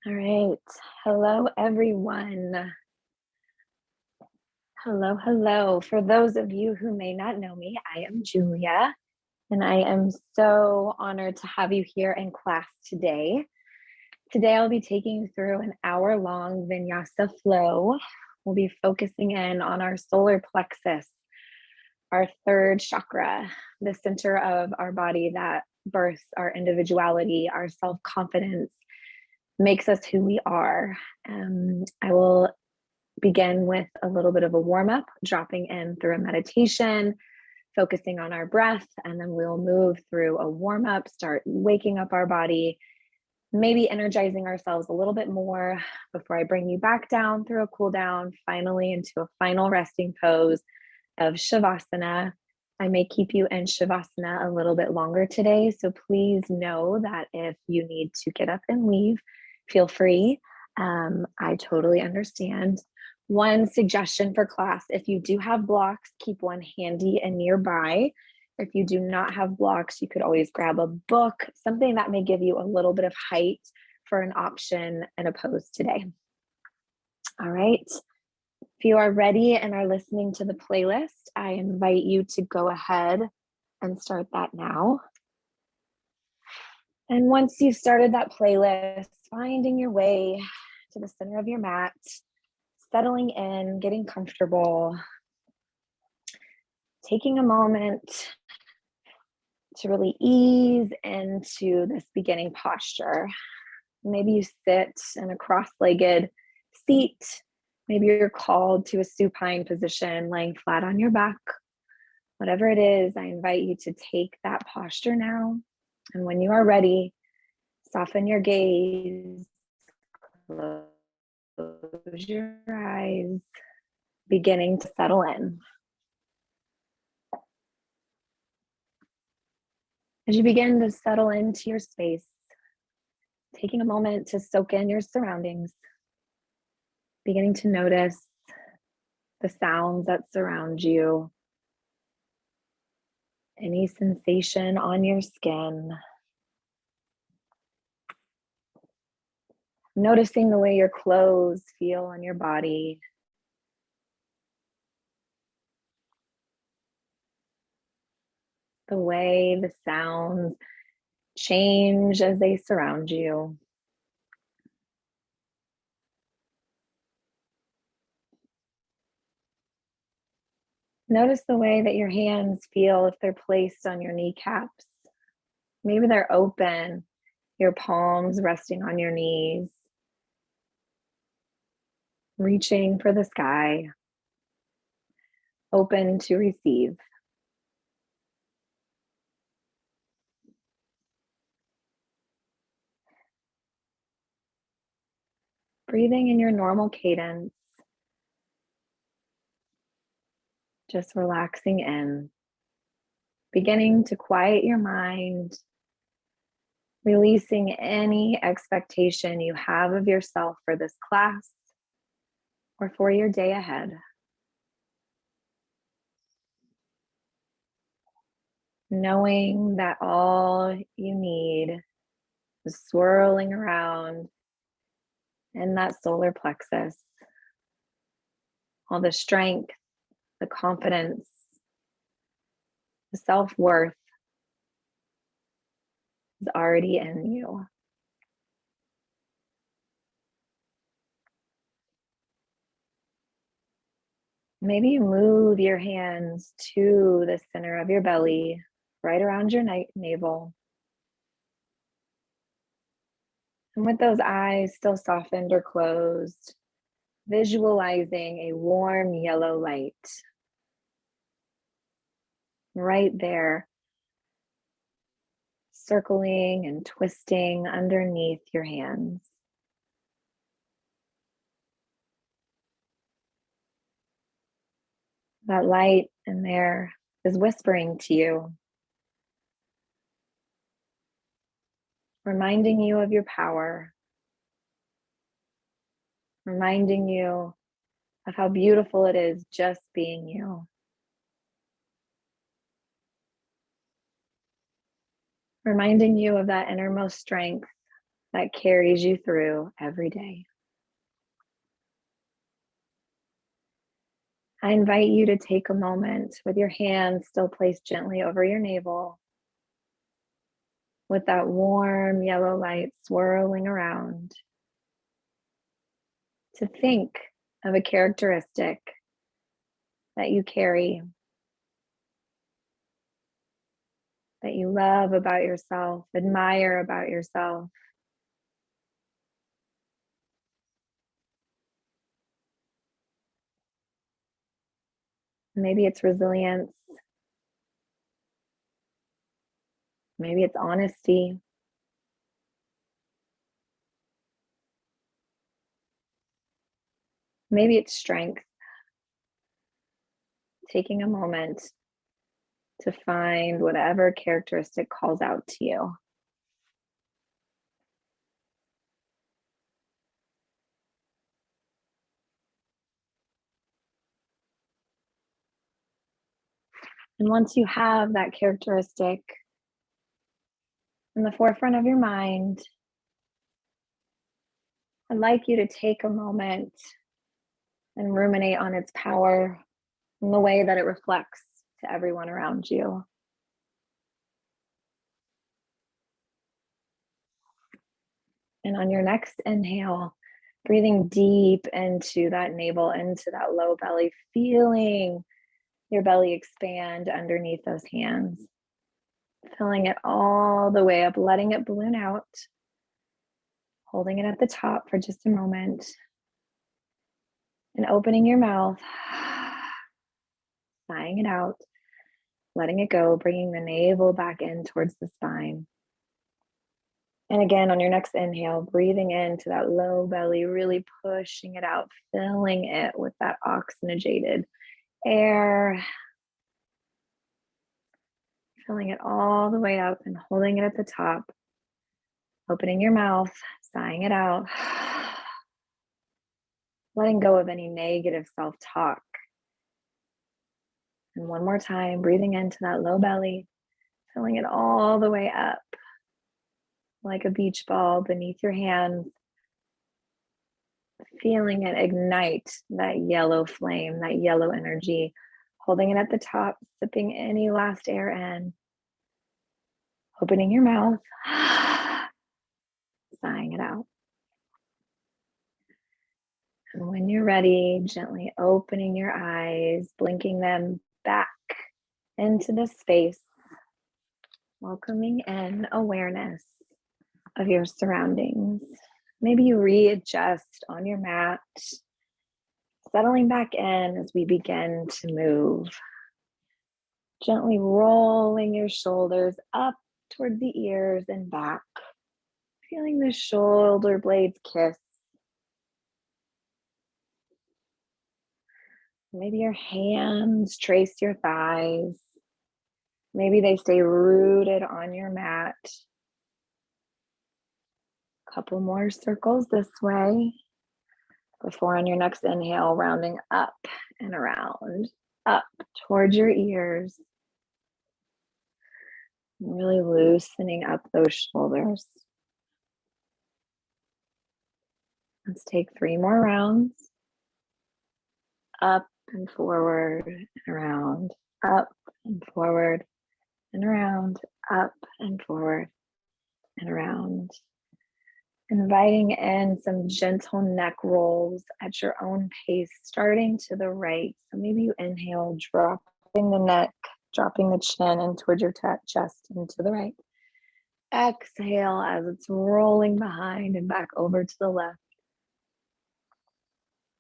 All right. Hello, everyone. Hello, hello. For those of you who may not know me, I am Julia, and I am so honored to have you here in class today. Today, I'll be taking you through an hour-long vinyasa flow. We'll be focusing in on our solar plexus, our third chakra, the center of our body that births our individuality, our self-confidence, makes us who we are. I will begin with a little bit of a warm up, dropping in through a meditation, focusing on our breath, and then we'll move through a warm up, start waking up our body, maybe energizing ourselves a little bit more before I bring you back down through a cool down, finally into a final resting pose of Shavasana. I may keep you in Shavasana a little bit longer today, so please know that if you need to get up and leave, feel free. I totally understand. One suggestion for class, if you do have blocks, keep one handy and nearby. If you do not have blocks, you could always grab a book, something that may give you a little bit of height for an option and a pose today. All right. If you are ready and are listening to the playlist, I invite you to go ahead and start that now. And once you've started that playlist, finding your way to the center of your mat, settling in, getting comfortable, taking a moment to really ease into this beginning posture. Maybe you sit in a cross-legged seat. Maybe you're called to a supine position, laying flat on your back. Whatever it is, I invite you to take that posture now. And when you are ready, soften your gaze, close your eyes, beginning to settle in. As you begin to settle into your space, taking a moment to soak in your surroundings, beginning to notice the sounds that surround you, any sensation on your skin, noticing the way your clothes feel on your body, the way the sounds change as they surround you. Notice the way that your hands feel if they're placed on your kneecaps. Maybe they're open, your palms resting on your knees, reaching for the sky, open to receive. Breathing in your normal cadence, just relaxing in, beginning to quiet your mind, releasing any expectation you have of yourself for this class or for your day ahead. Knowing that all you need is swirling around in that solar plexus. All the strength, the confidence, the self-worth is already in you. Maybe you move your hands to the center of your belly, right around your navel. And with those eyes still softened or closed, visualizing a warm yellow light right there, circling and twisting underneath your hands. That light in there is whispering to you, reminding you of your power, reminding you of how beautiful it is just being you. Reminding you of that innermost strength that carries you through every day. I invite you to take a moment with your hands still placed gently over your navel, with that warm yellow light swirling around, to think of a characteristic that you carry, that you love about yourself, admire about yourself. Maybe it's resilience. Maybe it's honesty. Maybe it's strength. Taking a moment to find whatever characteristic calls out to you. And once you have that characteristic in the forefront of your mind, I'd like you to take a moment and ruminate on its power and the way that it reflects to everyone around you. And on your next inhale, breathing deep into that navel, into that low belly, feeling your belly expand underneath those hands, filling it all the way up, letting it balloon out, holding it at the top for just a moment, and opening your mouth, sighing it out, letting it go, bringing the navel back in towards the spine. And again, on your next inhale, breathing into that low belly, really pushing it out, filling it with that oxygenated air, filling it all the way up and holding it at the top, opening your mouth, sighing it out, letting go of any negative self-talk. And one more time, breathing into that low belly, filling it all the way up like a beach ball beneath your hands, feeling it ignite that yellow flame, that yellow energy, holding it at the top, sipping any last air in, opening your mouth, sighing it out. And when you're ready, gently opening your eyes, blinking them back into the space, welcoming in awareness of your surroundings. Maybe you readjust on your mat, settling back in as we begin to move. Gently rolling your shoulders up towards the ears and back, feeling the shoulder blades kiss. Maybe your hands trace your thighs. Maybe they stay rooted on your mat. Couple more circles this way before on your next inhale, rounding up and around, up towards your ears. Really loosening up those shoulders. Let's take 3 more rounds. Up and forward and around, up and forward and around, up and forward and around. Inviting in some gentle neck rolls at your own pace, starting to the right. So maybe you inhale, dropping the neck, dropping the chin in towards your chest and to the right. Exhale as it's rolling behind and back over to the left.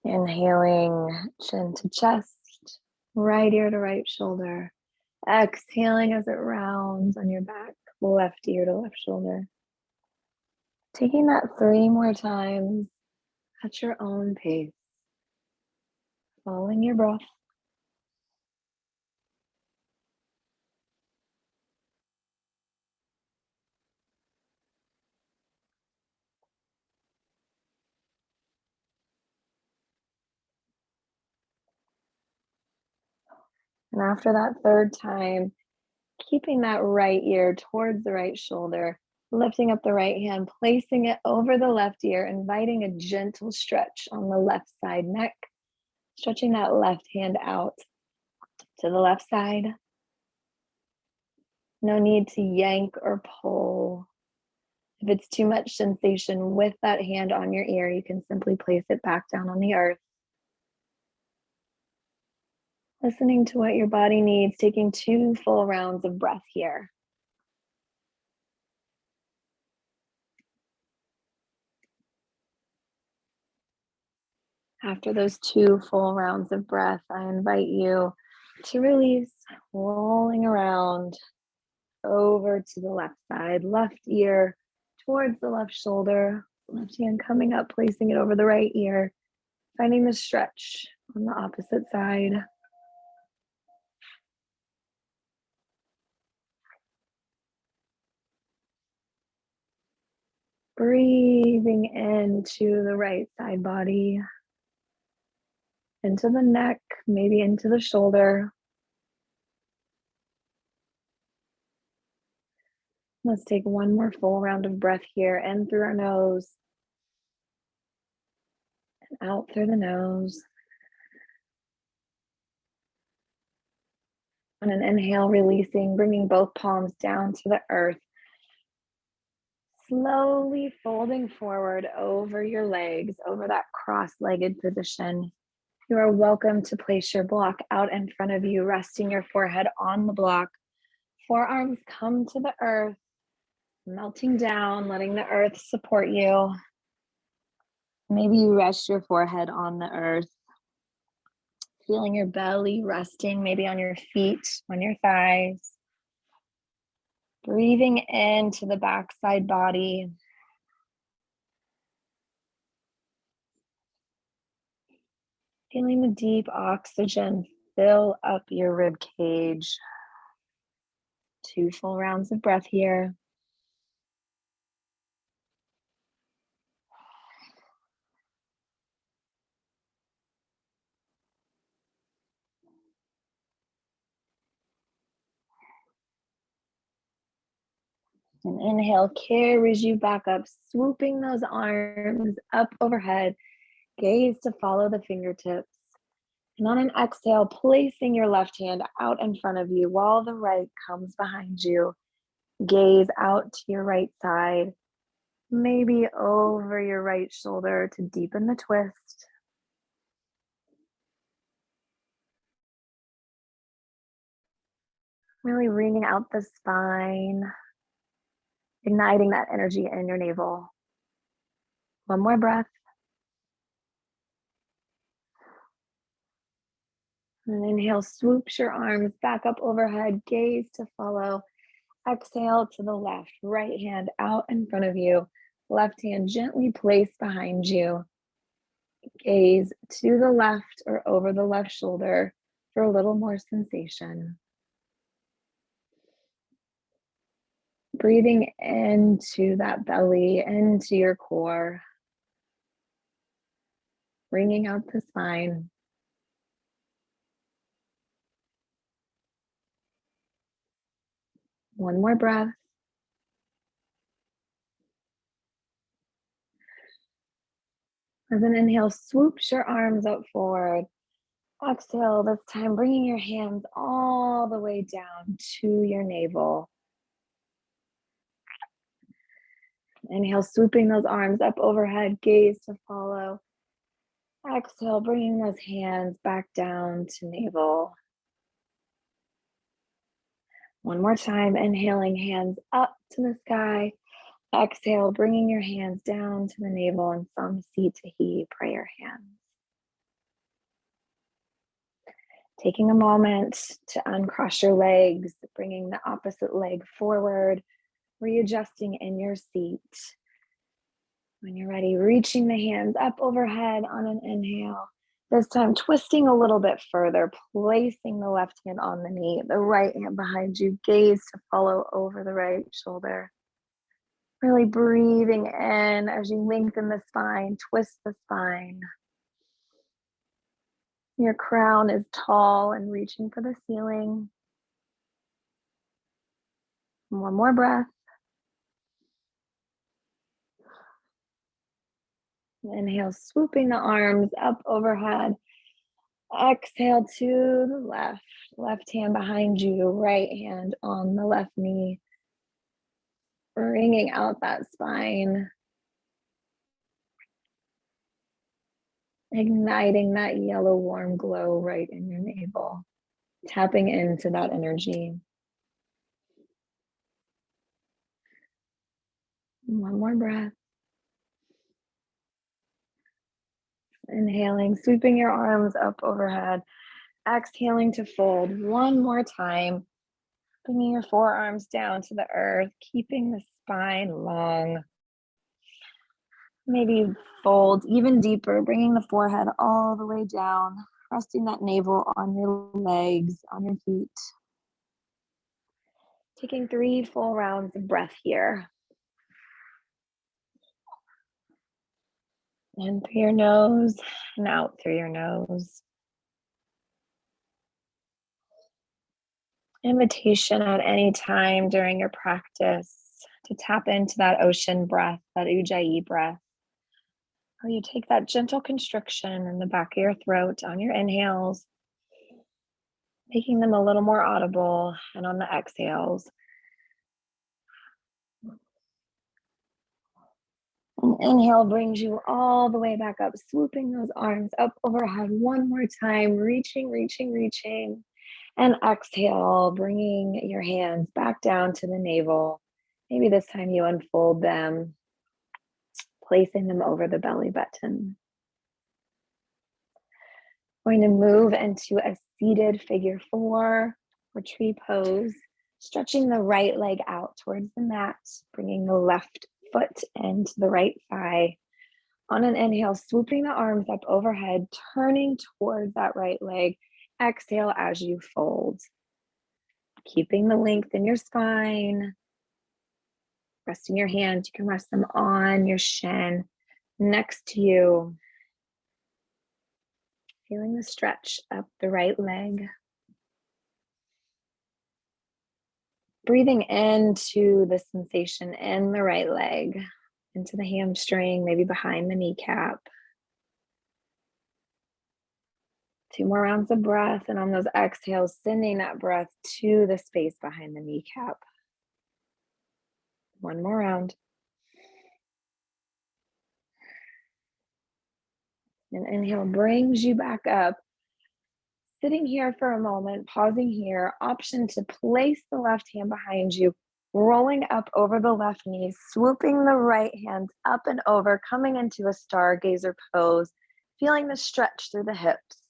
Inhaling, chin to chest, right ear to right shoulder. Exhaling as it rounds on your back, left ear to left shoulder. Taking that 3 more times at your own pace, following your breath. And after that 3rd time, keeping that right ear towards the right shoulder, Lifting up the right hand, placing it over the left ear, inviting a gentle stretch on the left side neck, stretching that left hand out to the left side. No need to yank or pull. If it's too much sensation with that hand on your ear, you can simply place it back down on the earth. Listening to what your body needs, taking 2 full rounds of breath here. After those 2 full rounds of breath, I invite you to release, rolling around over to the left side, left ear towards the left shoulder, left hand coming up, placing it over the right ear, finding the stretch on the opposite side. Breathing into the right side body, into the neck, maybe into the shoulder. Let's take one more full round of breath here, in through our nose, and out through the nose. On an inhale, releasing, bringing both palms down to the earth. Slowly folding forward over your legs, over that cross-legged position. You are welcome to place your block out in front of you, resting your forehead on the block. Forearms come to the earth, melting down, letting the earth support you. Maybe you rest your forehead on the earth, feeling your belly resting, maybe on your feet, on your thighs. Breathing into the backside body. Feeling the deep oxygen fill up your rib cage. 2 full rounds of breath here. And inhale carries you back up, swooping those arms up overhead, gaze to follow the fingertips. And on an exhale, placing your left hand out in front of you while the right comes behind you. Gaze out to your right side, maybe over your right shoulder to deepen the twist. Really wringing out the spine, igniting that energy in your navel. One more breath. And inhale, swoops your arms back up overhead, gaze to follow. Exhale to the left, right hand out in front of you, left hand gently placed behind you. Gaze to the left or over the left shoulder for a little more sensation. Breathing into that belly, into your core, bringing out the spine. One more breath. As an inhale, swoops your arms up forward. Exhale, this time bringing your hands all the way down to your navel. Inhale, swooping those arms up overhead, gaze to follow. Exhale, bringing those hands back down to navel. One more time, inhaling, hands up to the sky. Exhale, bringing your hands down to the navel in Samsitahi, prayer hands. Taking a moment to uncross your legs, bringing the opposite leg forward, readjusting in your seat. When you're ready, reaching the hands up overhead on an inhale. This time, twisting a little bit further, placing the left hand on the knee, the right hand behind you, gaze to follow over the right shoulder. Really breathing in as you lengthen the spine, twist the spine. Your crown is tall and reaching for the ceiling. One more breath. Inhale, swooping the arms up overhead. Exhale to the left. Left hand behind you, right hand on the left knee. Bringing out that spine. Igniting that yellow warm glow right in your navel. Tapping into that energy. One more breath. Inhaling, sweeping your arms up overhead. Exhaling to fold one more time. Bringing your forearms down to the earth, keeping the spine long. Maybe fold even deeper, bringing the forehead all the way down, resting that navel on your legs, on your feet. Taking 3 full rounds of breath here. In through your nose and out through your nose. Invitation at any time during your practice to tap into that ocean breath, that ujjayi breath. Or you take that gentle constriction in the back of your throat on your inhales, making them a little more audible, and on the exhales. And inhale brings you all the way back up, swooping those arms up overhead one more time, reaching, reaching, reaching. And exhale, bringing your hands back down to the navel. Maybe this time you unfold them, placing them over the belly button. Going to move into a seated figure 4 or tree pose, stretching the right leg out towards the mat, bringing the left foot into the right thigh. On an inhale, swooping the arms up overhead, turning towards that right leg. Exhale as you fold. Keeping the length in your spine. Resting your hands, you can rest them on your shin, next to you. Feeling the stretch up the right leg. Breathing into the sensation in the right leg, into the hamstring, maybe behind the kneecap. 2 more rounds of breath, and on those exhales, sending that breath to the space behind the kneecap. 1 more round. And inhale brings you back up. Sitting here for a moment, pausing here, option to place the left hand behind you, rolling up over the left knee, swooping the right hand up and over, coming into a stargazer pose, feeling the stretch through the hips.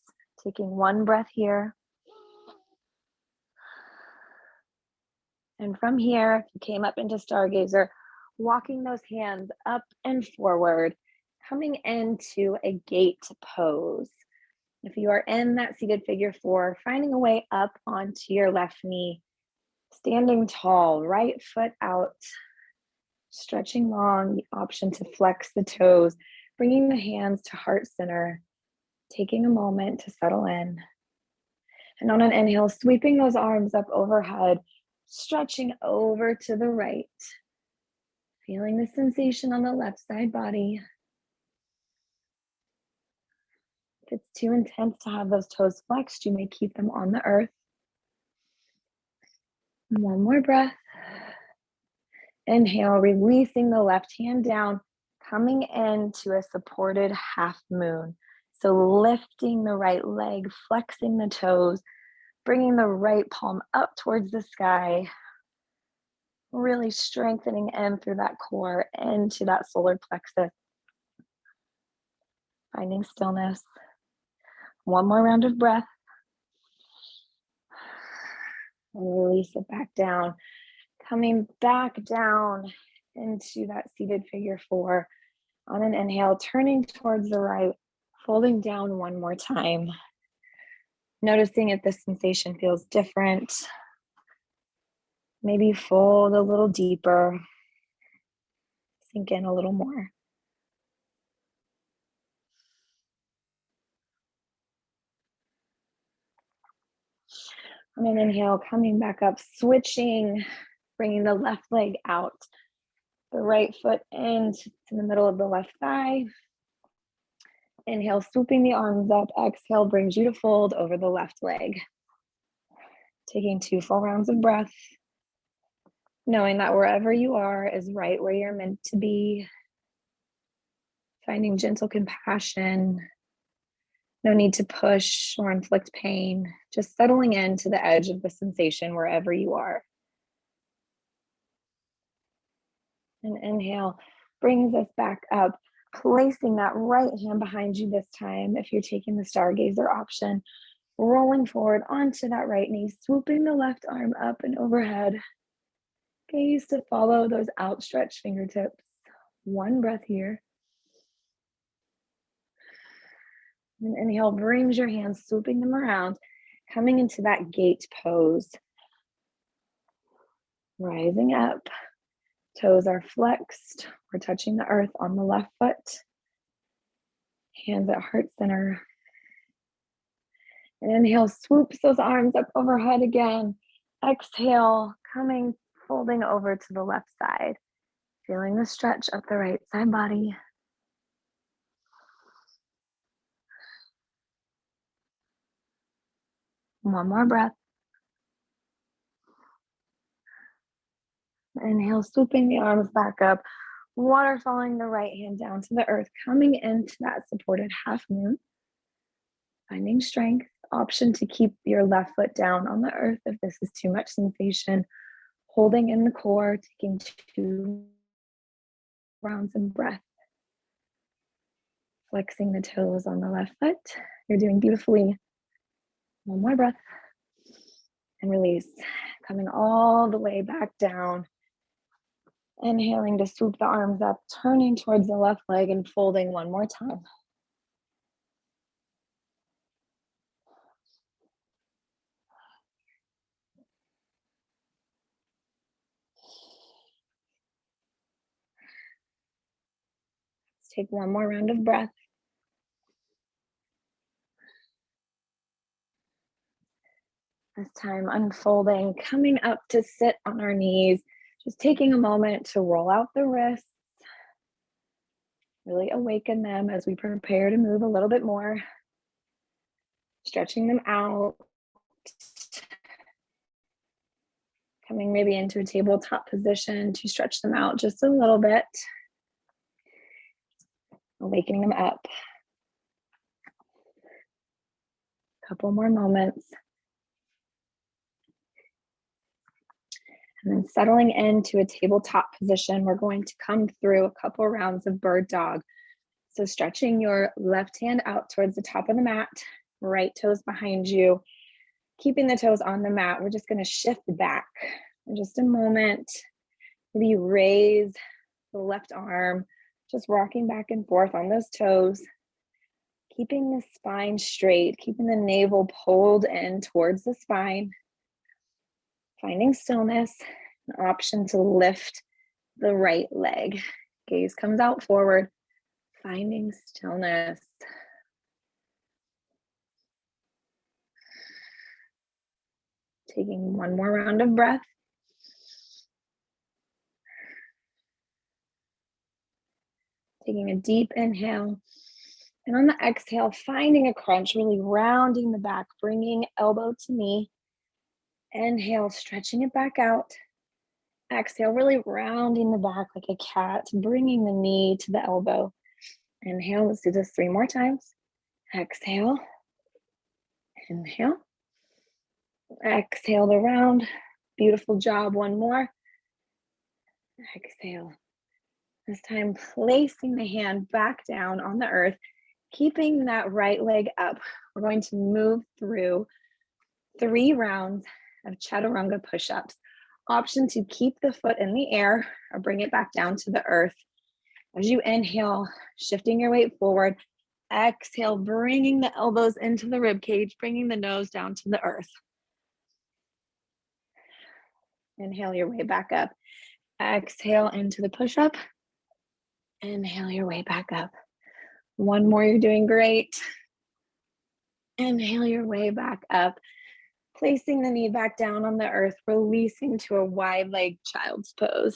Taking 1 breath here. And from here, if you came up into stargazer, walking those hands up and forward, coming into a gate pose. If you are in that seated figure 4, finding a way up onto your left knee, standing tall, right foot out, stretching long, the option to flex the toes, bringing the hands to heart center, taking a moment to settle in. And on an inhale, sweeping those arms up overhead, stretching over to the right, feeling the sensation on the left side body. If it's too intense to have those toes flexed, you may keep them on the earth. 1 more breath. Inhale, releasing the left hand down, coming into a supported half moon. So lifting the right leg, flexing the toes, bringing the right palm up towards the sky, really strengthening in through that core, into that solar plexus. Finding stillness. 1 more round of breath. And release it back down. Coming back down into that seated figure 4. On an inhale, turning towards the right, folding down 1 more time. Noticing if the sensation feels different. Maybe fold a little deeper. Sink in a little more. On an inhale, coming back up, switching, bringing the left leg out, the right foot into the middle of the left thigh, Inhale, swooping the arms up. Exhale, brings you to fold over the left leg. Taking 2 full rounds of breath, knowing that wherever you are is right where you're meant to be. Finding gentle compassion. No need to push or inflict pain. Just settling into the edge of the sensation wherever you are. And inhale brings us back up, placing that right hand behind you this time. If you're taking the stargazer option, rolling forward onto that right knee, swooping the left arm up and overhead. Gaze to follow those outstretched fingertips. One breath here. And inhale, brings your hands, swooping them around, coming into that gate pose. Rising up, toes are flexed. We're touching the earth on the left foot. Hands at heart center. And inhale, swoops those arms up overhead again. Exhale, coming, folding over to the left side. Feeling the stretch up the right side body. One more breath. Inhale, swooping the arms back up. Waterfalling the right hand down to the earth, coming into that supported half moon. Finding strength. Option to keep your left foot down on the earth if this is too much sensation. Holding in the core, taking 2 rounds of breath. Flexing the toes on the left foot. You're doing beautifully. One more breath. And release. Coming all the way back down. Inhaling to swoop the arms up, turning towards the left leg and folding one more time. Let's take one more round of breath. This time unfolding, coming up to sit on our knees, just taking a moment to roll out the wrists, really awaken them as we prepare to move a little bit more, stretching them out, coming maybe into a tabletop position to stretch them out just a little bit, awakening them up. Couple more moments. And then settling into a tabletop position, we're going to come through a couple rounds of bird dog. So stretching your left hand out towards the top of the mat, right toes behind you, keeping the toes on the mat. We're just going to shift back in just a moment. Maybe raise the left arm, just rocking back and forth on those toes, keeping the spine straight, keeping the navel pulled in towards the spine. Finding stillness, an option to lift the right leg. Gaze comes out forward, finding stillness. Taking one more round of breath. Taking a deep inhale. And on the exhale, finding a crunch, really rounding the back, bringing elbow to knee. Inhale, stretching it back out. Exhale, really rounding the back like a cat, bringing the knee to the elbow. Inhale, let's do this 3 more times. Exhale. Inhale. Exhale the round. Beautiful job. One more. Exhale. This time, placing the hand back down on the earth, keeping that right leg up. We're going to move through 3 rounds of chaturanga push-ups. Option to keep the foot in the air or bring it back down to the earth. As you inhale, shifting your weight forward. Exhale, bringing the elbows into the rib cage, bringing the nose down to the earth. Inhale your way back up. Exhale into the push-up. Inhale your way back up. One more, you're doing great. Inhale your way back up. Placing the knee back down on the earth, releasing to a wide leg child's pose.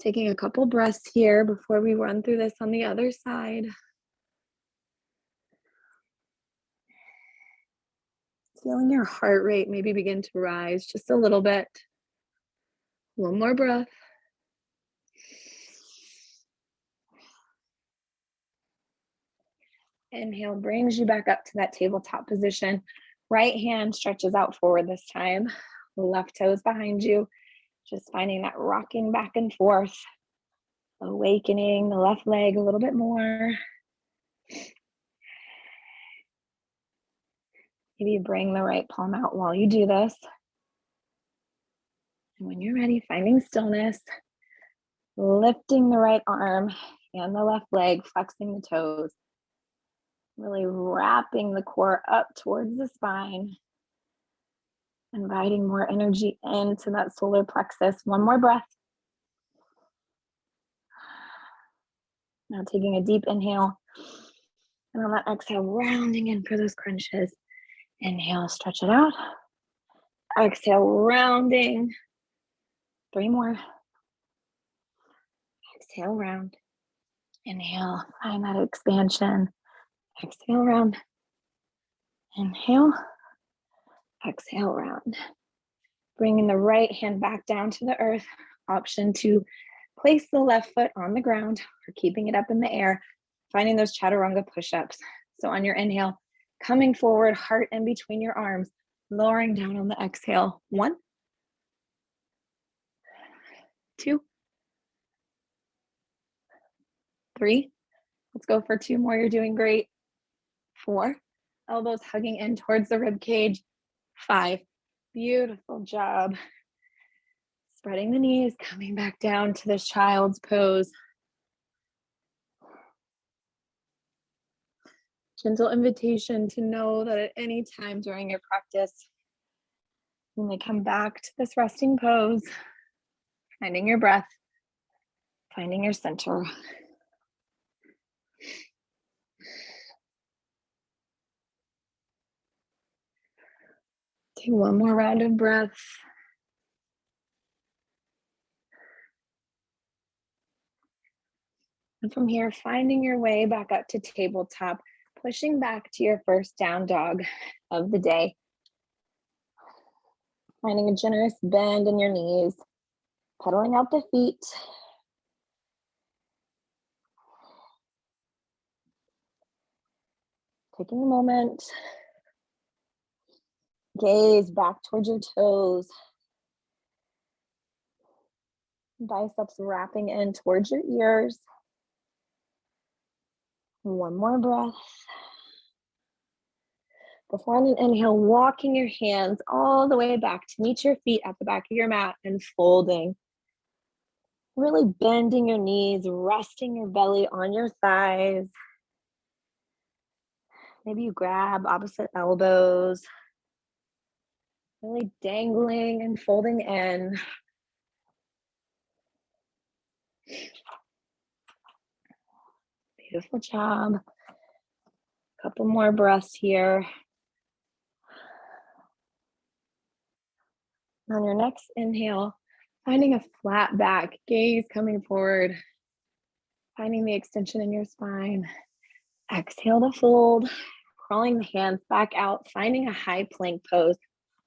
Taking a couple breaths here before we run through this on the other side. Feeling your heart rate maybe begin to rise just a little bit. One more breath. Inhale brings you back up to that tabletop position. Right hand stretches out forward this time. Left toe is behind you. Just finding that rocking back and forth. Awakening the left leg a little bit more. Maybe bring the right palm out while you do this. And when you're ready, finding stillness, lifting the right arm and the left leg, flexing the toes. Really wrapping the core up towards the spine. Inviting more energy into that solar plexus. One more breath. Now taking a deep inhale. And on that exhale, rounding in for those crunches. Inhale, stretch it out. Exhale, rounding. 3 more. Exhale, round. Inhale, find that expansion. Exhale, round. Inhale. Exhale, round. Bringing the right hand back down to the earth. Option to place the left foot on the ground or keeping it up in the air. Finding those chaturanga push-ups. So on your inhale, coming forward, heart in between your arms, lowering down on the exhale. 1, 2, 3. Let's go for 2 more. You're doing great. 4. Elbows hugging in towards the rib cage. 5. Beautiful job. Spreading the knees, coming back down to this child's pose. Gentle invitation to know that at any time during your practice, you may come back to this resting pose, finding your breath, finding your center. Take 1 more round of breath. And from here, finding your way back up to tabletop, pushing back to your first down dog of the day. Finding a generous bend in your knees, pedaling out the feet. Taking a moment, gaze back towards your toes. Biceps wrapping in towards your ears. 1 more breath. Before an inhale, walking your hands all the way back to meet your feet at the back of your mat and folding. Really bending your knees, resting your belly on your thighs. Maybe you grab opposite elbows. Really dangling and folding in. Beautiful job. Couple more breaths here. On your next inhale, finding a flat back, gaze coming forward, finding the extension in your spine. Exhale to fold, crawling the hands back out, finding a high plank pose,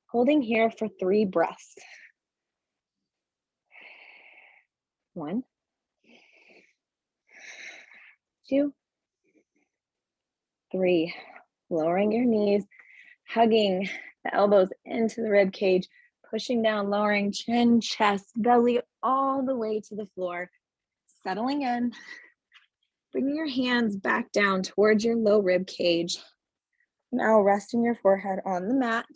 holding here for 3 breaths. 1, 2, 3. Lowering your knees, hugging the elbows into the rib cage, pushing down, lowering chin, chest, belly all the way to the floor. Settling in, bringing your hands back down towards your low rib cage. Now resting your forehead on the mat.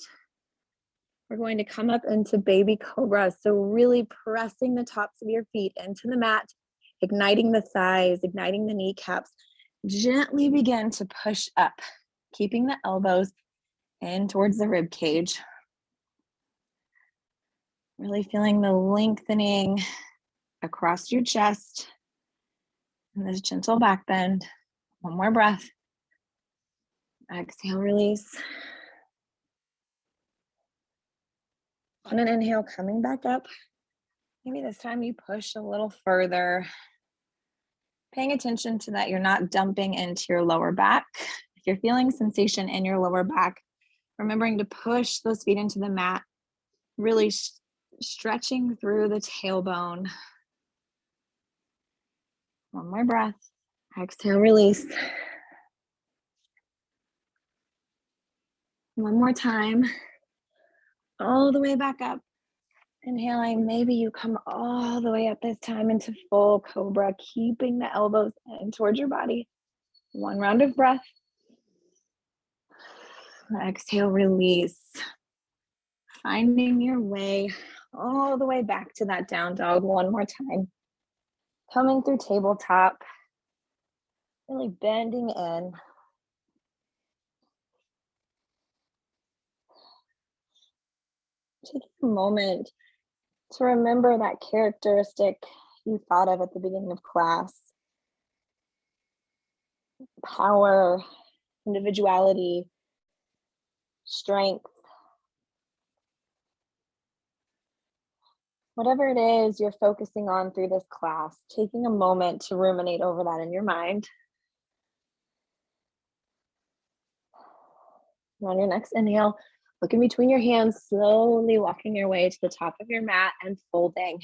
We're going to come up into baby cobra. So really pressing the tops of your feet into the mat, igniting the thighs, igniting the kneecaps. Gently begin to push up, keeping the elbows in towards the rib cage. Really feeling the lengthening across your chest and this gentle back bend. 1 more breath. Exhale, release. On an inhale, coming back up. Maybe this time you push a little further, paying attention to that you're not dumping into your lower back. If you're feeling sensation in your lower back, remembering to push those feet into the mat, really stretching through the tailbone. One more breath. Exhale, release. One more time. All the way back up. Inhaling, maybe you come all the way up this time into full cobra, keeping the elbows in towards your body. One round of breath. Exhale, release. Finding your way all the way back to that down dog one more time. Coming through tabletop, really bending in. Taking a moment to remember that characteristic you thought of at the beginning of class. Power, individuality, strength. Whatever it is you're focusing on through this class, taking a moment to ruminate over that in your mind. On your next inhale, look in between your hands, slowly walking your way to the top of your mat and folding.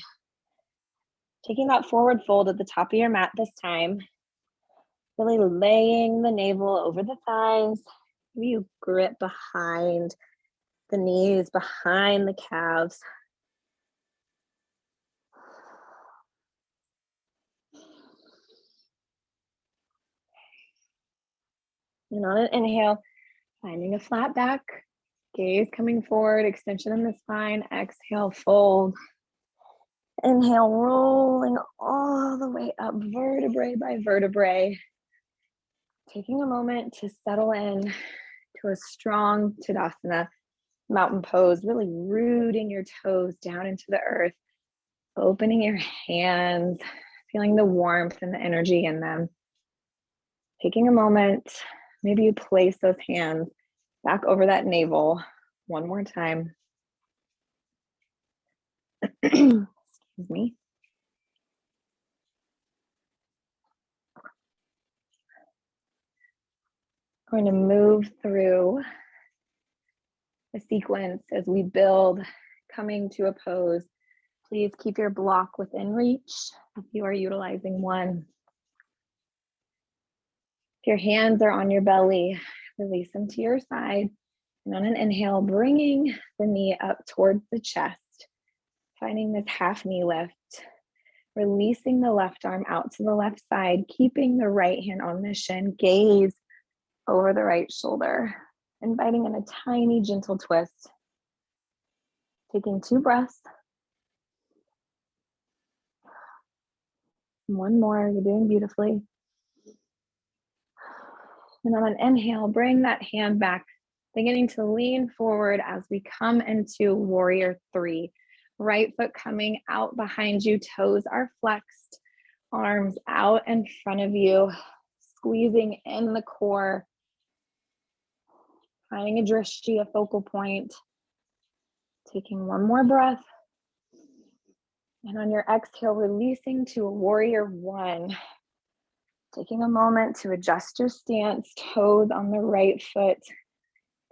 Taking that forward fold at the top of your mat this time, really laying the navel over the thighs. Maybe you grip behind the knees, behind the calves. And on an inhale, finding a flat back, gaze coming forward, extension in the spine. Exhale, fold. Inhale, rolling all the way up, vertebrae by vertebrae. Taking a moment to settle in to a strong Tadasana, mountain pose, really rooting your toes down into the earth, opening your hands, feeling the warmth and the energy in them. Taking a moment, maybe you place those hands back over that navel one more time. Excuse me. Going to move through the sequence as we build, coming to a pose. Please keep your block within reach if you are utilizing one. If your hands are on your belly, release them to your side. And on an inhale, bringing the knee up towards the chest, finding this half knee lift, releasing the left arm out to the left side, keeping the right hand on the shin, gaze over the right shoulder, inviting in a tiny, gentle twist. Taking 2 breaths. One more, you're doing beautifully. And on an inhale, bring that hand back, beginning to lean forward as we come into warrior 3. Right foot coming out behind you, toes are flexed, arms out in front of you, squeezing in the core, finding a drishti, a focal point. Taking one more breath. And on your exhale, releasing to a warrior 1. Taking a moment to adjust your stance, toes on the right foot,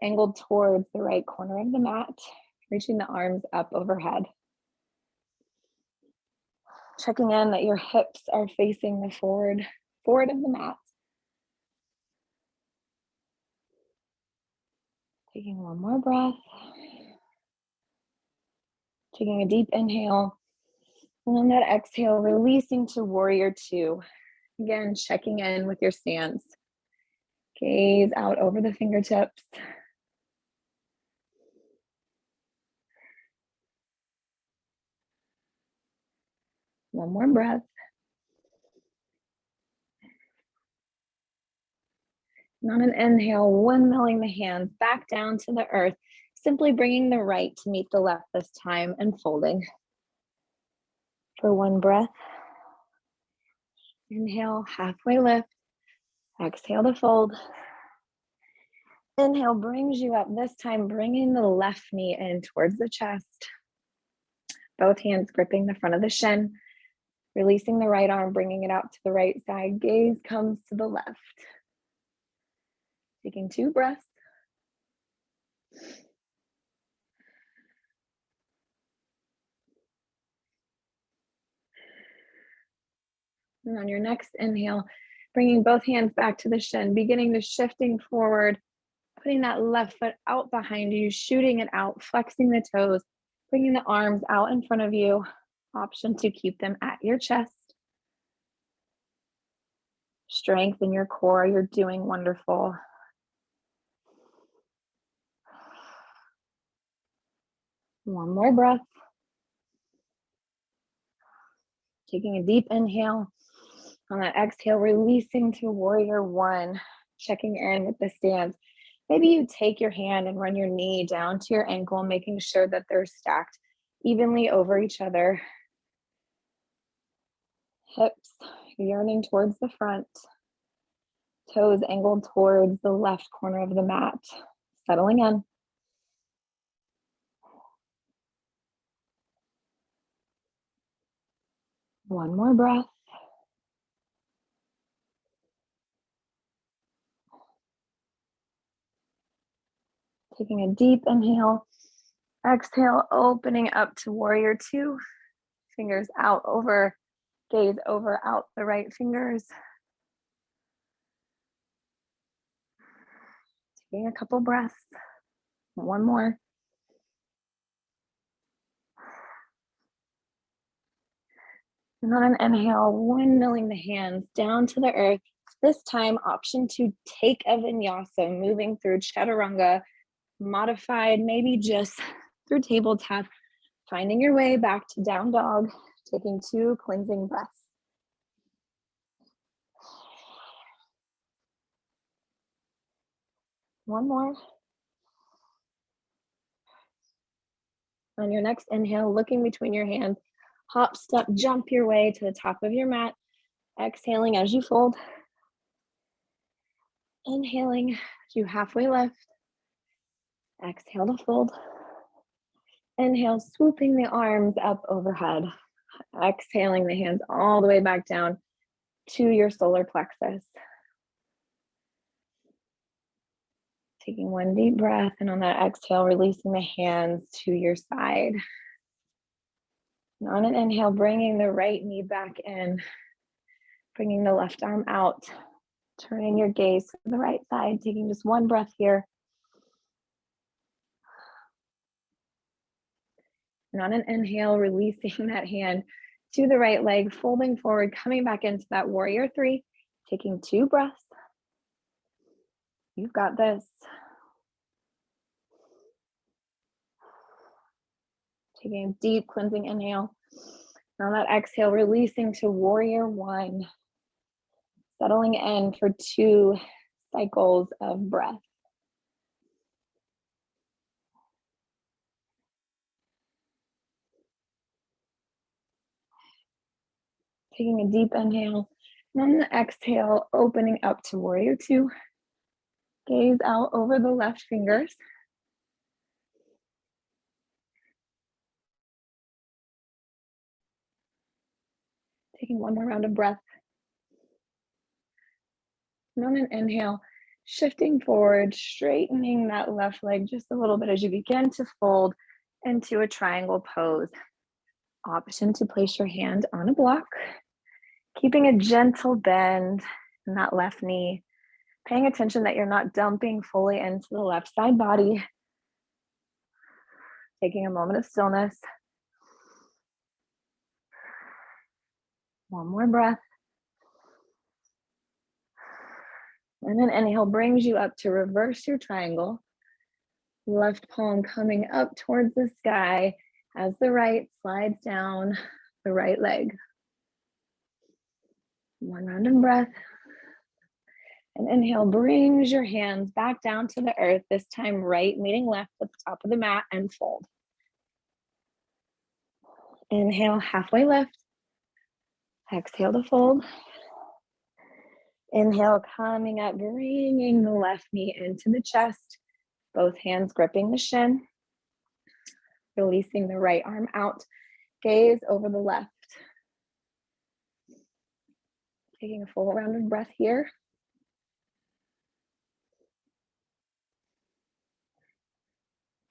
angled towards the right corner of the mat, reaching the arms up overhead. Checking in that your hips are facing the forward of the mat. Taking one more breath. Taking a deep inhale. And on that exhale, releasing to warrior 2. Again, checking in with your stance. Gaze out over the fingertips. One more breath. And on an inhale, windmilling the hands back down to the earth, simply bringing the right to meet the left this time and folding. For one breath, inhale, halfway lift, exhale to fold. Inhale brings you up, this time bringing the left knee in towards the chest. Both hands gripping the front of the shin, releasing the right arm, bringing it out to the right side. Gaze comes to the left. Taking 2 breaths. And on your next inhale, bringing both hands back to the shin, beginning to shifting forward, putting that left foot out behind you, shooting it out, flexing the toes, bringing the arms out in front of you. Option to keep them at your chest. Strengthen your core. You're doing wonderful. One more breath. Taking a deep inhale. On that exhale, releasing to warrior one, checking in with the stance. Maybe you take your hand and run your knee down to your ankle, making sure that they're stacked evenly over each other. Hips yearning towards the front. Toes angled towards the left corner of the mat. Settling in. One more breath. Taking a deep inhale. Exhale, opening up to warrior two. Fingers out over, gaze over, out the right fingers. Taking a couple breaths. One more. And on an inhale, windmilling the hands down to the earth. This time, option to take a vinyasa, moving through chaturanga, modified, maybe just through tabletop, finding your way back to down dog, taking 2 cleansing breaths. One more. On your next inhale, looking between your hands, hop, step, jump your way to the top of your mat. Exhaling as you fold. Inhaling as you halfway lift. Exhale to fold. Inhale, swooping the arms up overhead. Exhaling the hands all the way back down to your solar plexus. Taking one deep breath, and on that exhale, releasing the hands to your side. And on an inhale, bringing the right knee back in, bringing the left arm out, turning your gaze to the right side, taking just one breath here. And on an inhale, releasing that hand to the right leg, folding forward, coming back into that warrior three, taking 2 breaths. You've got this. Taking a deep cleansing inhale. And on that exhale, releasing to warrior one, settling in for 2 cycles of breath. Taking a deep inhale, and on the exhale, opening up to warrior two. Gaze out over the left fingers. Taking one more round of breath. And on an inhale, shifting forward, straightening that left leg just a little bit as you begin to fold into a triangle pose. Option to place your hand on a block, keeping a gentle bend in that left knee, paying attention that you're not dumping fully into the left side body. Taking a moment of stillness. One more breath. And then inhale brings you up to reverse your triangle. Left palm coming up towards the sky as the right slides down the right leg. One round of breath. And inhale brings your hands back down to the earth, this time right meeting left at the top of the mat, and fold. Inhale, halfway lift. Exhale to fold. Inhale, coming up, bringing the left knee into the chest, both hands gripping the shin, releasing the right arm out, gaze over the left. Taking a full round of breath here.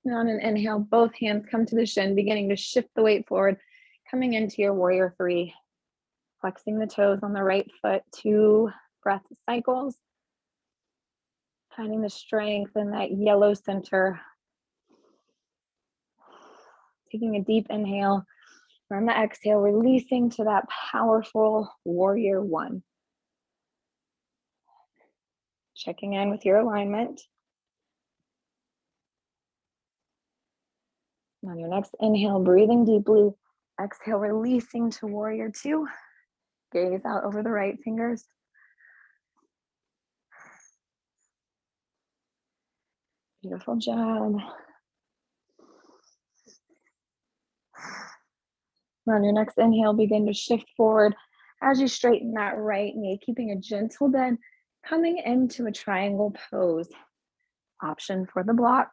And on an inhale, both hands come to the shin, beginning to shift the weight forward, coming into your warrior three. Flexing the toes on the right foot, 2 breath cycles. Finding the strength in that yellow center. Taking a deep inhale. On the exhale, releasing to that powerful warrior one. Checking in with your alignment. On your next inhale, breathing deeply. Exhale, releasing to warrior two. Gaze out over the right fingers. Beautiful job. On your next inhale, begin to shift forward as you straighten that right knee, keeping a gentle bend, coming into a triangle pose. Option for the block.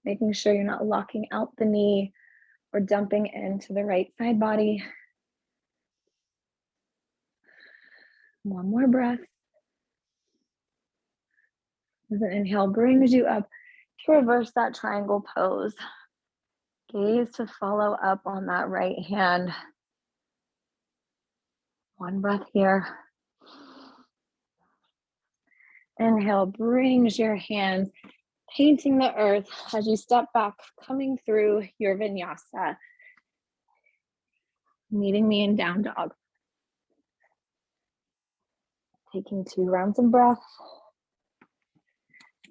Making sure you're not locking out the knee or dumping into the right side body. One more breath. As an inhale brings you up to reverse that triangle pose. Gaze to follow up on that right hand. One breath here. Inhale brings your hands, painting the earth as you step back, coming through your vinyasa. Meeting me in down dog. Taking 2 rounds of breath.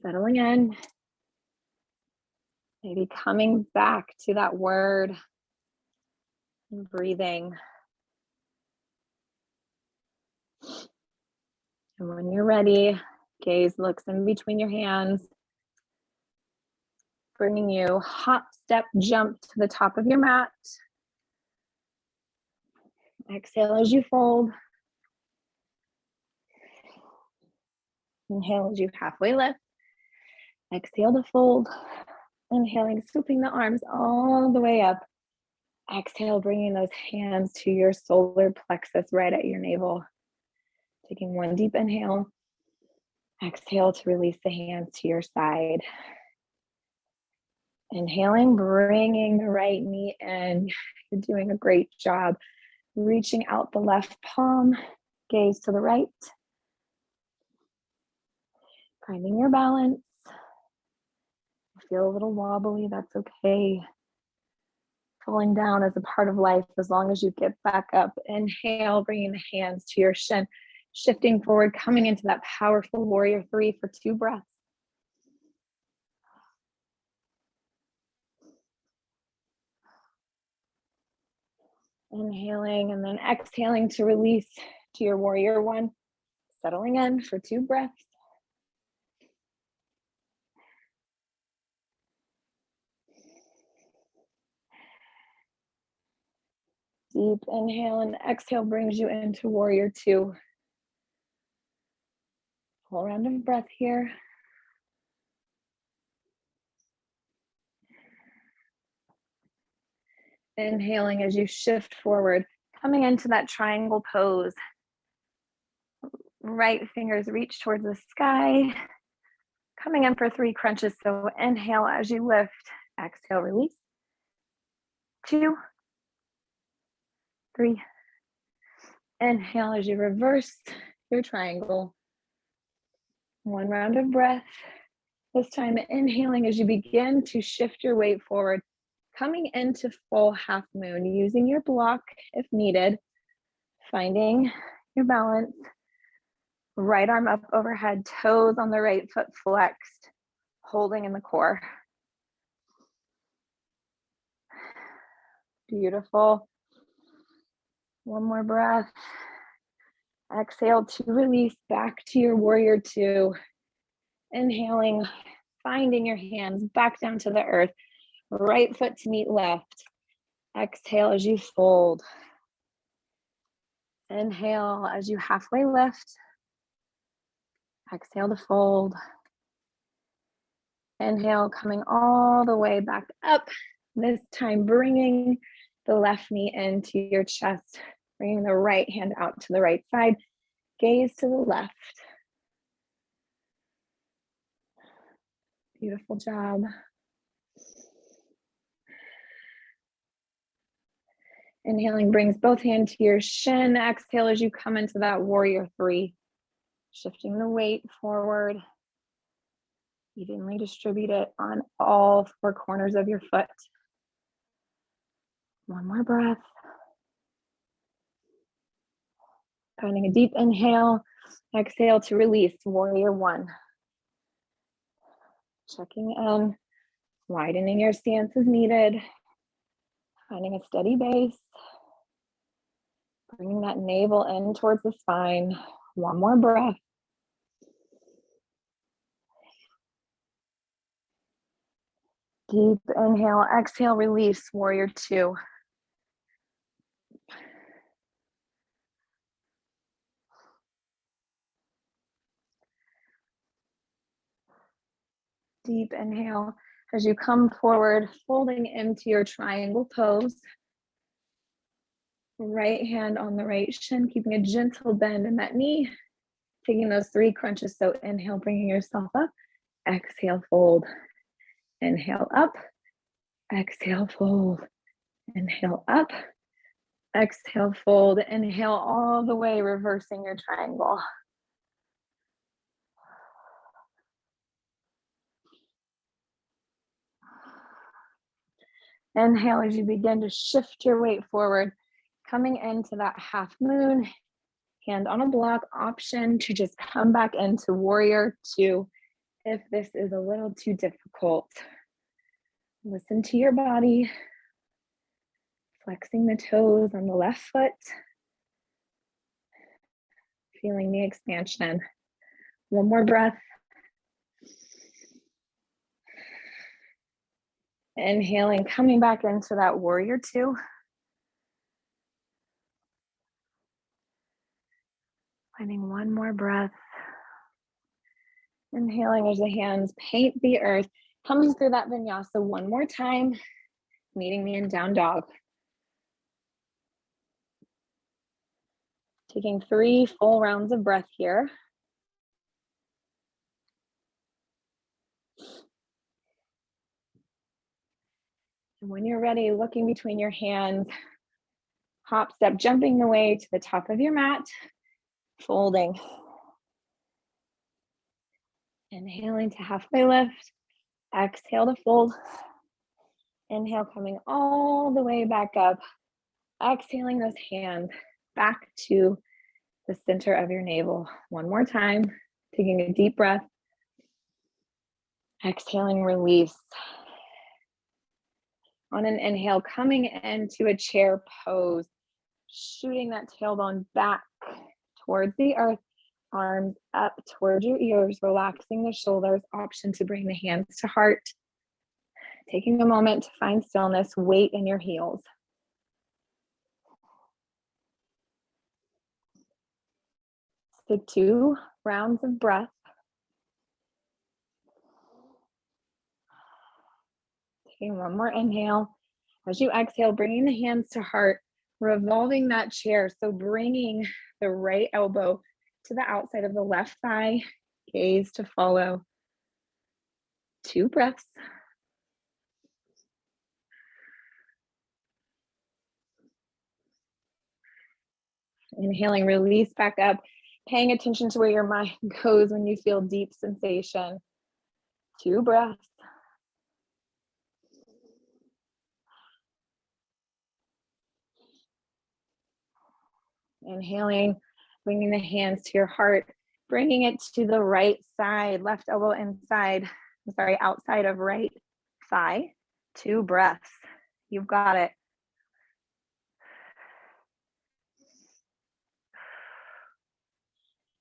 Settling in. Maybe coming back to that word and breathing. And when you're ready, gaze looks in between your hands, bringing you hop, step, jump to the top of your mat. Exhale as you fold. Inhale as you halfway lift. Exhale to fold. Inhaling, scooping the arms all the way up. Exhale, bringing those hands to your solar plexus right at your navel. Taking one deep inhale. Exhale to release the hands to your side. Inhaling, bringing the right knee in. You're doing a great job. Reaching out the left palm, gaze to the right. Finding your balance. Feel a little wobbly, that's okay. Falling down is a part of life as long as you get back up. Inhale, bringing the hands to your shin, shifting forward, coming into that powerful warrior three for 2 breaths. Inhaling and then exhaling to release to your warrior one. Settling in for 2 breaths. Deep inhale and exhale brings you into warrior two. Full round of breath here. Inhaling as you shift forward, coming into that triangle pose. Right fingers reach towards the sky. Coming in for 3 crunches. So inhale as you lift, exhale, release. 2, 3. Inhale as you reverse your triangle. 1 round of breath. This time inhaling as you begin to shift your weight forward, coming into full half moon, using your block if needed, finding your balance. Right arm up overhead, toes on the right foot flexed, holding in the core. Beautiful. 1 more breath. Exhale to release back to your warrior two. Inhaling, finding your hands back down to the earth. Right foot to meet left. Exhale as you fold. Inhale as you halfway lift. Exhale to fold. Inhale, coming all the way back up. This time, bringing the left knee into your chest, bringing the right hand out to the right side, gaze to the left. Beautiful job. Inhaling brings both hands to your shin. Exhale as you come into that warrior three. Shifting the weight forward. Evenly distribute it on all four corners of your foot. One more breath. Finding a deep inhale. Exhale to release, warrior one. Checking in, widening your stance as needed. Finding a steady base. Bringing that navel in towards the spine. One more breath. Deep inhale, exhale, release, warrior two. Deep inhale as you come forward, folding into your triangle pose. Right hand on the right shin, keeping a gentle bend in that knee. Taking those three crunches. So inhale, bringing yourself up. Exhale, fold. Inhale up. Exhale, fold. Inhale up. Exhale, fold. Inhale all the way, reversing your triangle. Inhale as you begin to shift your weight forward, coming into that half moon, hand on a block, option to just come back into warrior two if this is a little too difficult. Listen to your body, flexing the toes on the left foot, feeling the expansion. One more breath. Inhaling, coming back into that warrior two. Finding one more breath. Inhaling as the hands paint the earth, coming through that vinyasa one more time, meeting me in down dog. Taking 3 full rounds of breath here. And when you're ready, looking between your hands, hop, step, jumping the way to the top of your mat, folding. Inhaling to halfway lift, exhale to fold. Inhale, coming all the way back up. Exhaling those hands back to the center of your navel. One more time, taking a deep breath. Exhaling, release. On an inhale, coming into a chair pose, shooting that tailbone back towards the earth, arms up towards your ears, relaxing the shoulders, option to bring the hands to heart. Taking a moment to find stillness, weight in your heels. Take 2 rounds of breath. Taking one more inhale. As you exhale, bringing the hands to heart, revolving that chair. So bringing the right elbow to the outside of the left thigh, gaze to follow. 2 breaths. Inhaling, release back up, paying attention to where your mind goes when you feel deep sensation. 2 breaths. Inhaling, bringing the hands to your heart, bringing it to the right side, left elbow inside, outside of right thigh. 2 breaths. You've got it.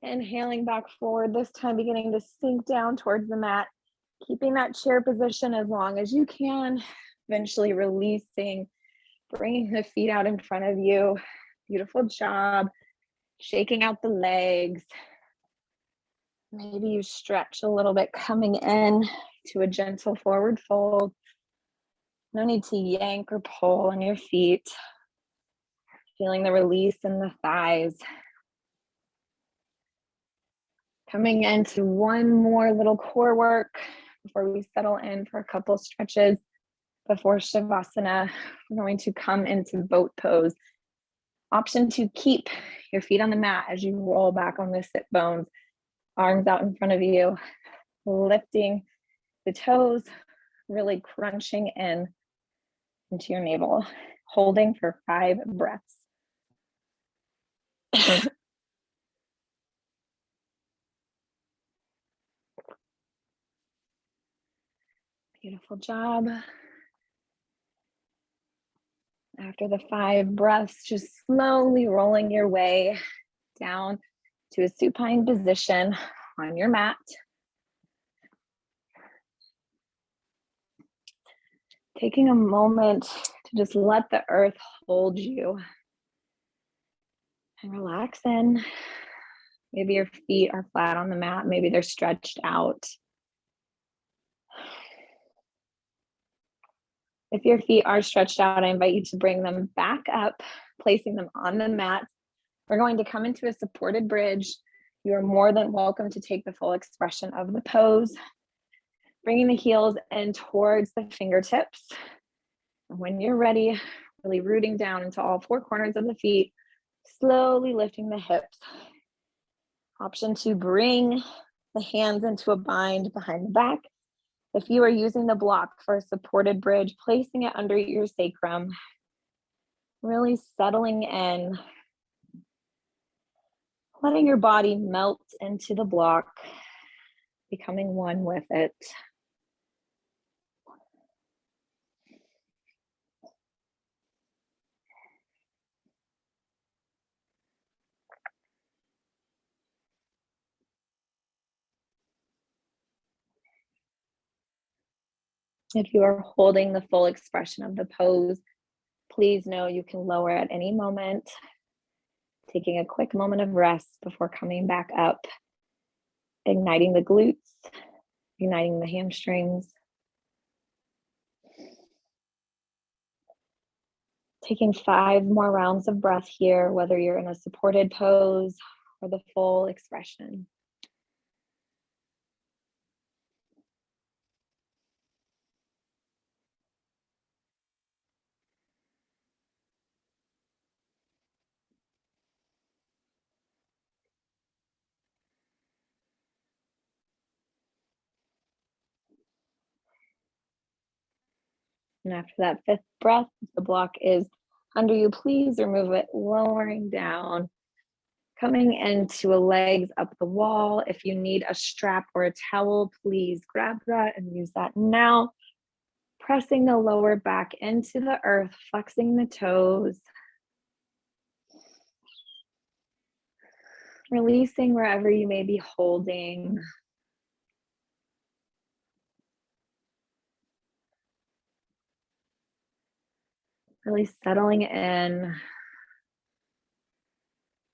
Inhaling back forward, this time beginning to sink down towards the mat, keeping that chair position as long as you can, eventually releasing, bringing the feet out in front of you. Beautiful job. Shaking out the legs. Maybe you stretch a little bit, coming in to a gentle forward fold. No need to yank or pull on your feet. Feeling the release in the thighs. Coming into one more little core work before we settle in for a couple stretches. Before Shavasana, we're going to come into boat pose. Option to keep your feet on the mat as you roll back on the sit bones, arms out in front of you, lifting the toes, really crunching in into your navel, holding for 5 breaths. Beautiful job. After the 5 breaths, just slowly rolling your way down to a supine position on your mat. Taking a moment to just let the earth hold you and relax in. Maybe your feet are flat on the mat, maybe they're stretched out. If your feet are stretched out, I invite you to bring them back up, placing them on the mat. We're going to come into a supported bridge. You are more than welcome to take the full expression of the pose, bringing the heels in towards the fingertips. And when you're ready, really rooting down into all 4 corners of the feet, slowly lifting the hips. Option to bring the hands into a bind behind the back. If you are using the block for a supported bridge, placing it under your sacrum, really settling in, letting your body melt into the block, becoming one with it. If you are holding the full expression of the pose, please know you can lower at any moment, taking a quick moment of rest before coming back up, igniting the glutes, igniting the hamstrings. Taking 5 more rounds of breath here, whether you're in a supported pose or the full expression. And after that 5th breath, if the block is under you, please remove it, lowering down, coming into a legs up the wall. If you need a strap or a towel, please grab that and use that now. Pressing the lower back into the earth, flexing the toes. Releasing wherever you may be holding. Really settling in.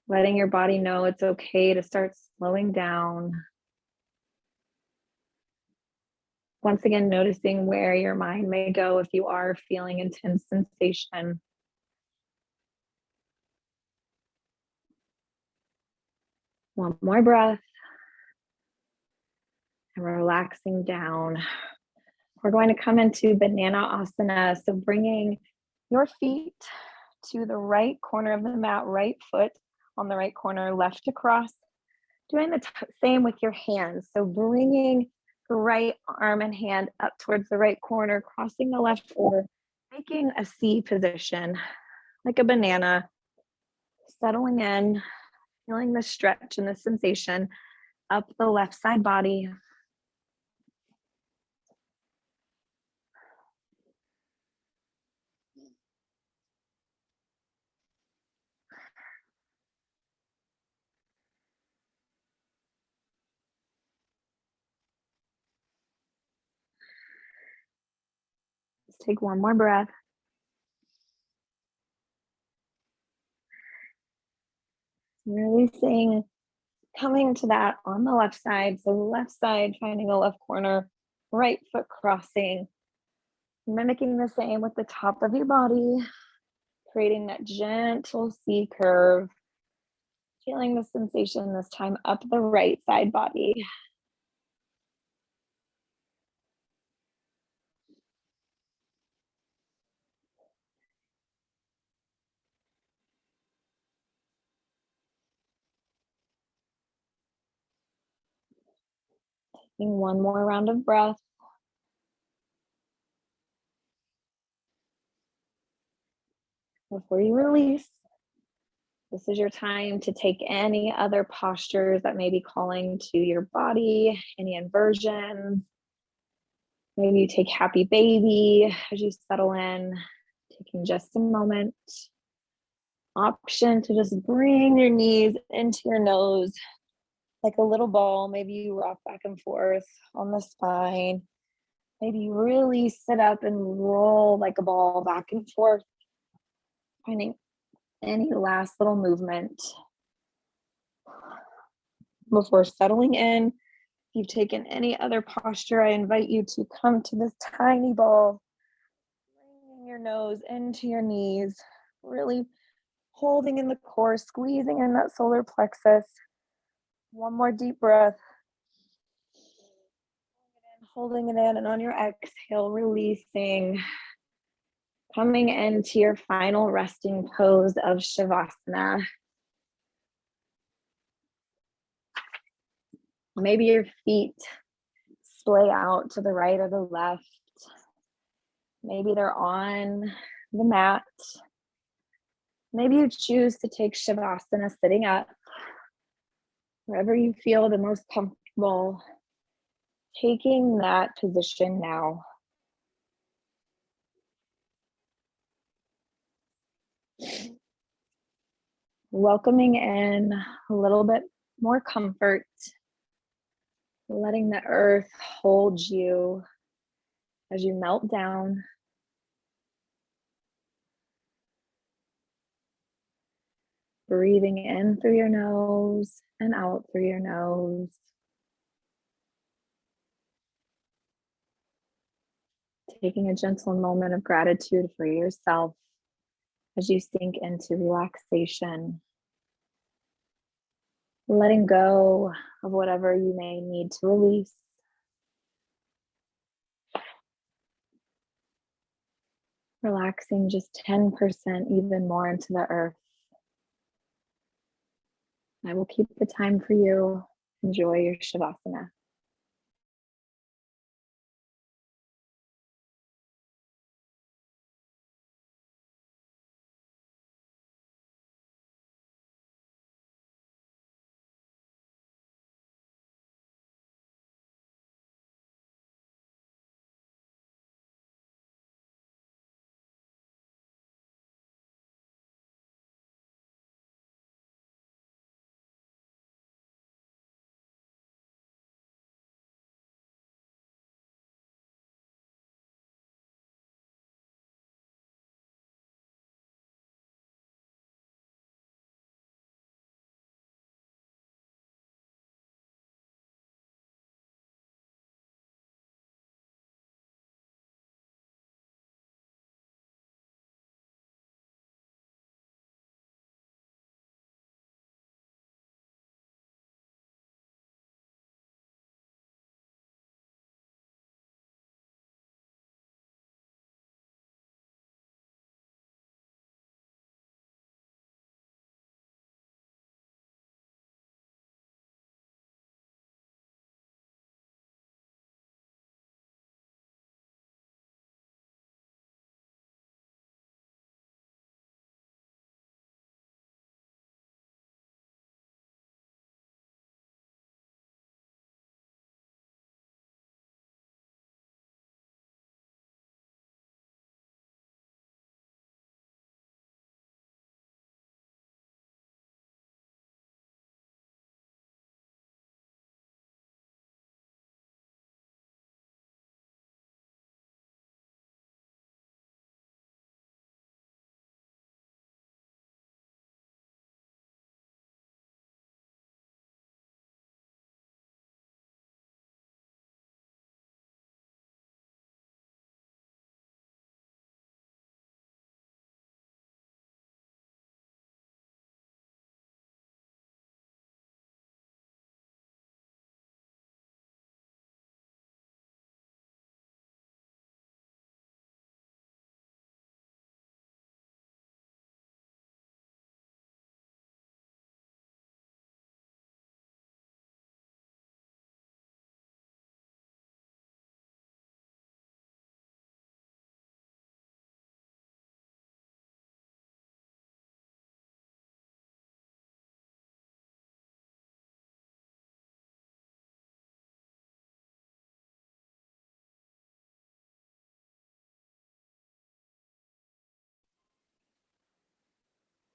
Letting your body know it's okay to start slowing down. Once again, noticing where your mind may go if you are feeling intense sensation. One more breath. And relaxing down. We're going to come into Banana Asana. So bringing your feet to the right corner of the mat, right foot on the right corner, left across. Doing the same with your hands. So bringing the right arm and hand up towards the right corner, crossing the left over, making a C position, like a banana, settling in, feeling the stretch and the sensation up the left side body. Let's take one more breath. Releasing, coming to that on the left side. So left side, finding the left corner, right foot crossing. Mimicking the same with the top of your body, creating that gentle C curve, feeling the sensation this time up the right side body. Taking one more round of breath. Before you release, this is your time to take any other postures that may be calling to your body, any inversions. Maybe you take happy baby as you settle in, taking just a moment. Option to just bring your knees into your nose like a little ball. Maybe you rock back and forth on the spine. Maybe you really sit up and roll like a ball back and forth, finding any last little movement. Before settling in, if you've taken any other posture, I invite you to come to this tiny ball, bringing your nose into your knees, really holding in the core, squeezing in that solar plexus. One more deep breath. Holding it in, and on your exhale, releasing. Coming into your final resting pose of Shavasana. Maybe your feet splay out to the right or the left. Maybe they're on the mat. Maybe you choose to take Shavasana sitting up. Wherever you feel the most comfortable, taking that position now. Welcoming in a little bit more comfort, letting the earth hold you as you melt down. Breathing in through your nose and out through your nose. Taking a gentle moment of gratitude for yourself as you sink into relaxation. Letting go of whatever you may need to release. Relaxing just 10% even more into the earth. I will keep the time for you. Enjoy your Shavasana.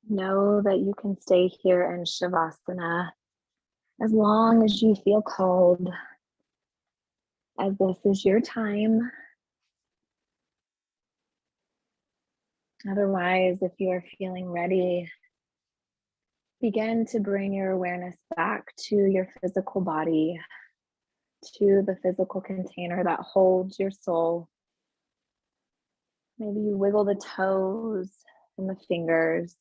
Know that you can stay here in Shavasana as long as you feel called, as this is your time. Otherwise, if you are feeling ready, begin to bring your awareness back to your physical body, to the physical container that holds your soul. Maybe you wiggle the toes and the fingers.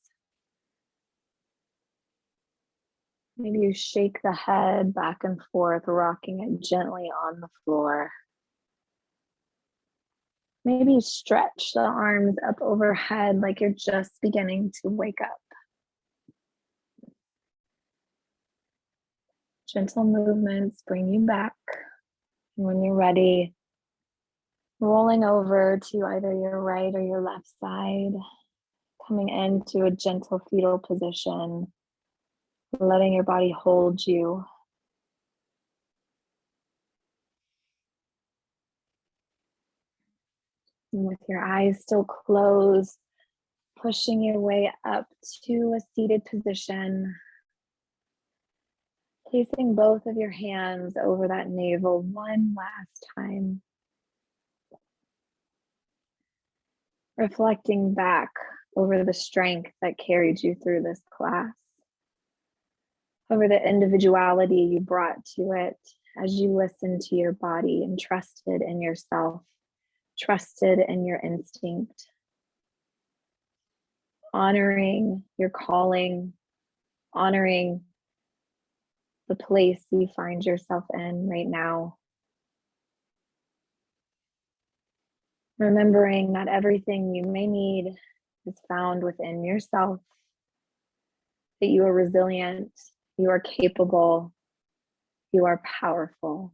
Maybe you shake the head back and forth, rocking it gently on the floor. Maybe you stretch the arms up overhead like you're just beginning to wake up. Gentle movements bring you back. And when you're ready, rolling over to either your right or your left side, coming into a gentle fetal position, letting your body hold you. And with your eyes still closed, pushing your way up to a seated position, placing both of your hands over that navel one last time. Reflecting back over the strength that carried you through this class, over the individuality you brought to it as you listened to your body and trusted in yourself, trusted in your instinct, honoring your calling, honoring the place you find yourself in right now. Remembering that everything you may need is found within yourself, that you are resilient, you are capable, you are powerful.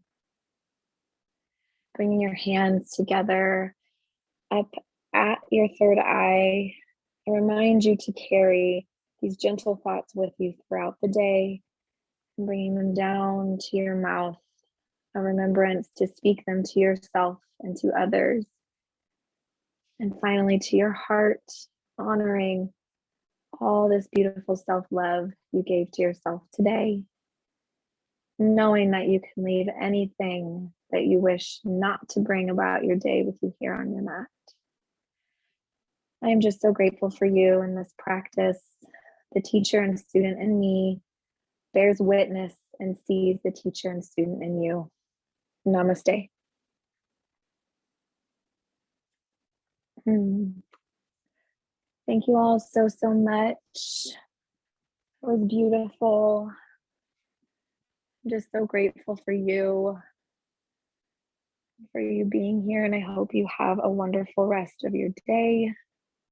Bringing your hands together up at your third eye, I remind you to carry these gentle thoughts with you throughout the day, and bringing them down to your mouth, a remembrance to speak them to yourself and to others. And finally, to your heart, honoring all this beautiful self-love you gave to yourself today, knowing that you can leave anything that you wish not to bring about your day with you here on your mat. I am just so grateful for you in this practice. The teacher and student in me bears witness and sees the teacher and student in you. Namaste. Thank you all so, so much. It was beautiful. I'm just so grateful for you being here, and I hope you have a wonderful rest of your day.